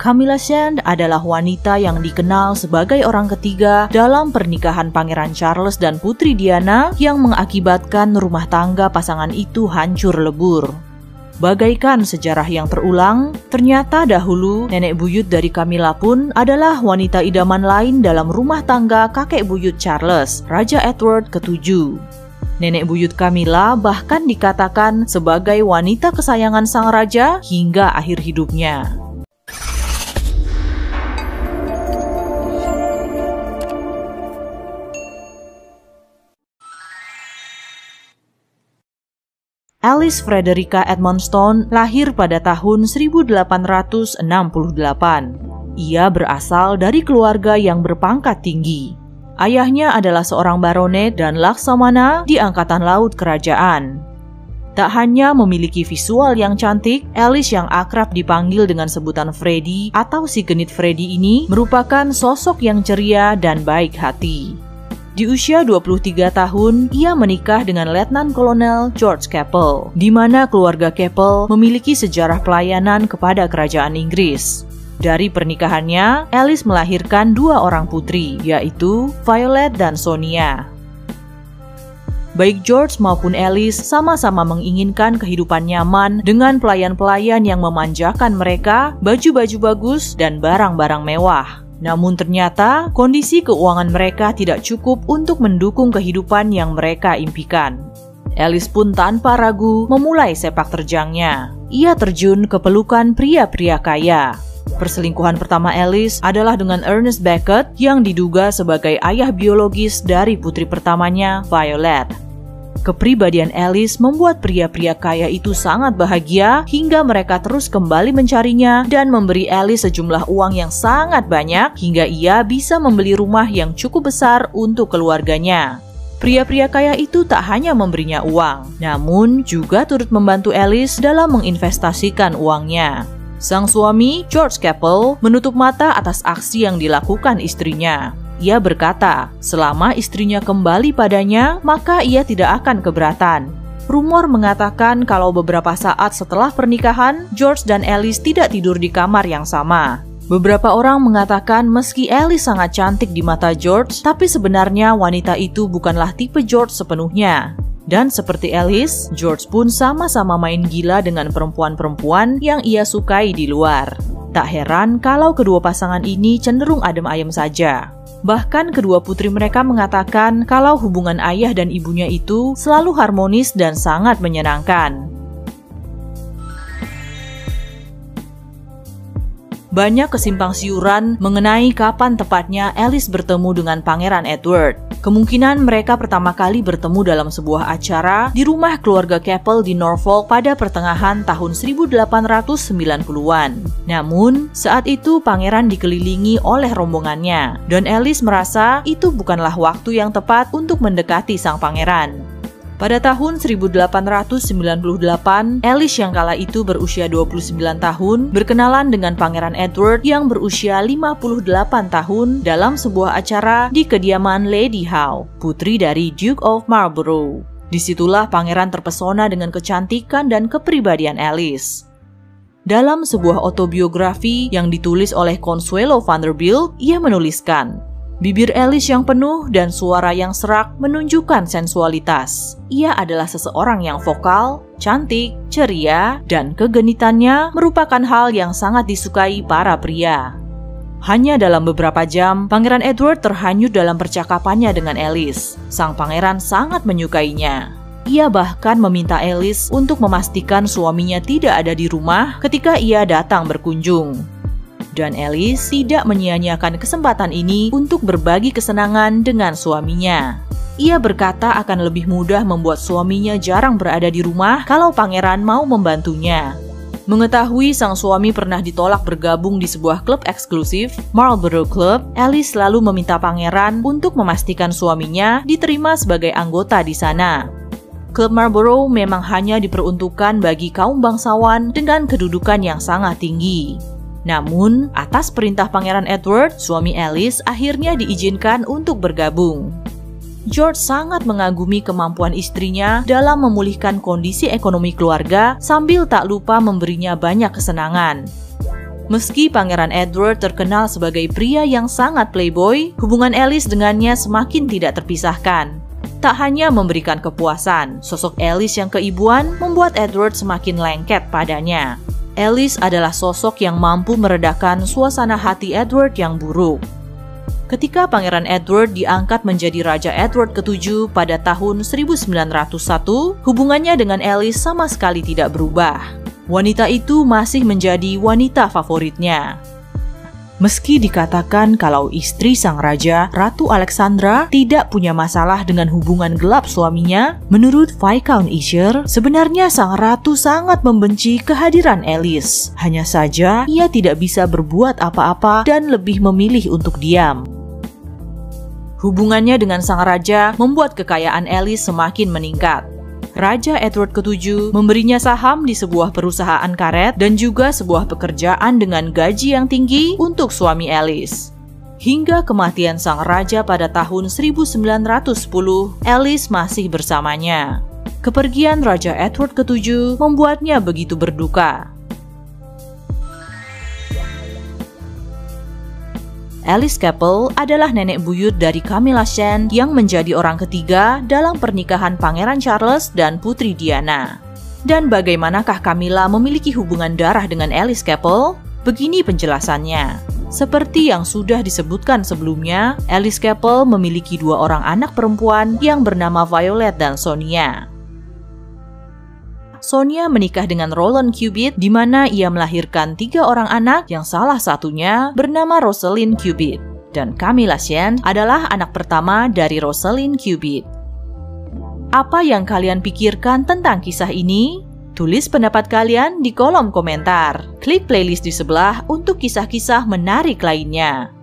Camilla Sand adalah wanita yang dikenal sebagai orang ketiga dalam pernikahan Pangeran Charles dan Putri Diana yang mengakibatkan rumah tangga pasangan itu hancur lebur. Bagaikan sejarah yang terulang, ternyata dahulu nenek buyut dari Camilla pun adalah wanita idaman lain dalam rumah tangga kakek buyut Charles, Raja Edward ke-7. Nenek buyut Camilla bahkan dikatakan sebagai wanita kesayangan sang raja hingga akhir hidupnya. Alice Frederica Edmonstone lahir pada tahun 1868. Ia berasal dari keluarga yang berpangkat tinggi. Ayahnya adalah seorang baronet dan laksamana di Angkatan Laut Kerajaan. Tak hanya memiliki visual yang cantik, Alice yang akrab dipanggil dengan sebutan Freddy atau si genit Freddy ini merupakan sosok yang ceria dan baik hati. Di usia 23 tahun, ia menikah dengan Letnan Kolonel George Capel, di mana keluarga Capel memiliki sejarah pelayanan kepada kerajaan Inggris. Dari pernikahannya, Alice melahirkan 2 orang putri, yaitu Violet dan Sonia. Baik George maupun Alice sama-sama menginginkan kehidupan nyaman dengan pelayan-pelayan yang memanjakan mereka, baju-baju bagus, dan barang-barang mewah. Namun ternyata kondisi keuangan mereka tidak cukup untuk mendukung kehidupan yang mereka impikan. Alice pun tanpa ragu memulai sepak terjangnya. Ia terjun ke pelukan pria-pria kaya. Perselingkuhan pertama Alice adalah dengan Ernest Beckett yang diduga sebagai ayah biologis dari putri pertamanya, Violet. Kepribadian Alice membuat pria-pria kaya itu sangat bahagia hingga mereka terus kembali mencarinya dan memberi Alice sejumlah uang yang sangat banyak hingga ia bisa membeli rumah yang cukup besar untuk keluarganya. Pria-pria kaya itu tak hanya memberinya uang, namun juga turut membantu Alice dalam menginvestasikan uangnya. Sang suami, George Capel, menutup mata atas aksi yang dilakukan istrinya. Ia berkata, selama istrinya kembali padanya, maka ia tidak akan keberatan. Rumor mengatakan kalau beberapa saat setelah pernikahan, George dan Alice tidak tidur di kamar yang sama. Beberapa orang mengatakan meski Alice sangat cantik di mata George, tapi sebenarnya wanita itu bukanlah tipe George sepenuhnya. Dan seperti Alice, George pun sama-sama main gila dengan perempuan-perempuan yang ia sukai di luar. Tak heran kalau kedua pasangan ini cenderung adem ayem saja. Bahkan kedua putri mereka mengatakan kalau hubungan ayah dan ibunya itu selalu harmonis dan sangat menyenangkan. Banyak kesimpang siuran mengenai kapan tepatnya Alice bertemu dengan Pangeran Edward. Kemungkinan mereka pertama kali bertemu dalam sebuah acara di rumah keluarga Capel di Norfolk pada pertengahan tahun 1890-an. Namun, saat itu pangeran dikelilingi oleh rombongannya, dan Alice merasa itu bukanlah waktu yang tepat untuk mendekati sang pangeran. Pada tahun 1898, Alice yang kala itu berusia 29 tahun berkenalan dengan Pangeran Edward yang berusia 58 tahun dalam sebuah acara di kediaman Lady Howe, putri dari Duke of Marlborough. Disitulah pangeran terpesona dengan kecantikan dan kepribadian Alice. Dalam sebuah autobiografi yang ditulis oleh Consuelo Vanderbilt, ia menuliskan, bibir Alice yang penuh dan suara yang serak menunjukkan sensualitas. Ia adalah seseorang yang vokal, cantik, ceria, dan kegenitannya merupakan hal yang sangat disukai para pria. Hanya dalam beberapa jam, Pangeran Edward terhanyut dalam percakapannya dengan Alice. Sang pangeran sangat menyukainya. Ia bahkan meminta Alice untuk memastikan suaminya tidak ada di rumah ketika ia datang berkunjung. Dan Alice tidak menyia-nyiakan kesempatan ini untuk berbagi kesenangan dengan suaminya. Ia berkata akan lebih mudah membuat suaminya jarang berada di rumah kalau pangeran mau membantunya. Mengetahui sang suami pernah ditolak bergabung di sebuah klub eksklusif, Marlborough Club, Alice selalu meminta pangeran untuk memastikan suaminya diterima sebagai anggota di sana. Klub Marlborough memang hanya diperuntukkan bagi kaum bangsawan dengan kedudukan yang sangat tinggi. Namun, atas perintah Pangeran Edward, suami Alice akhirnya diizinkan untuk bergabung. George sangat mengagumi kemampuan istrinya dalam memulihkan kondisi ekonomi keluarga sambil tak lupa memberinya banyak kesenangan. Meski Pangeran Edward terkenal sebagai pria yang sangat playboy, hubungan Alice dengannya semakin tidak terpisahkan. Tak hanya memberikan kepuasan, sosok Alice yang keibuan membuat Edward semakin lengket padanya. Alice adalah sosok yang mampu meredakan suasana hati Edward yang buruk. Ketika Pangeran Edward diangkat menjadi Raja Edward ke-7 pada tahun 1901, hubungannya dengan Alice sama sekali tidak berubah. Wanita itu masih menjadi wanita favoritnya. Meski dikatakan kalau istri sang raja, Ratu Alexandra, tidak punya masalah dengan hubungan gelap suaminya, menurut Viscount Esher, sebenarnya sang ratu sangat membenci kehadiran Alice. Hanya saja, ia tidak bisa berbuat apa-apa dan lebih memilih untuk diam. Hubungannya dengan sang raja membuat kekayaan Alice semakin meningkat. Raja Edward ke-7 memberinya saham di sebuah perusahaan karet dan juga sebuah pekerjaan dengan gaji yang tinggi untuk suami Alice. Hingga kematian sang raja pada tahun 1910, Alice masih bersamanya. Kepergian Raja Edward ke-7 membuatnya begitu berduka. Alice Capel adalah nenek buyut dari Camilla Shand yang menjadi orang ketiga dalam pernikahan Pangeran Charles dan Putri Diana. Dan bagaimanakah Camilla memiliki hubungan darah dengan Alice Capel? Begini penjelasannya. Seperti yang sudah disebutkan sebelumnya, Alice Capel memiliki 2 orang anak perempuan yang bernama Violet dan Sonia. Sonia menikah dengan Roland Cubitt, di mana ia melahirkan 3 orang anak yang salah satunya bernama Rosalind Cubitt. Dan Camilla Shand adalah anak pertama dari Rosalind Cubitt. Apa yang kalian pikirkan tentang kisah ini? Tulis pendapat kalian di kolom komentar. Klik playlist di sebelah untuk kisah-kisah menarik lainnya.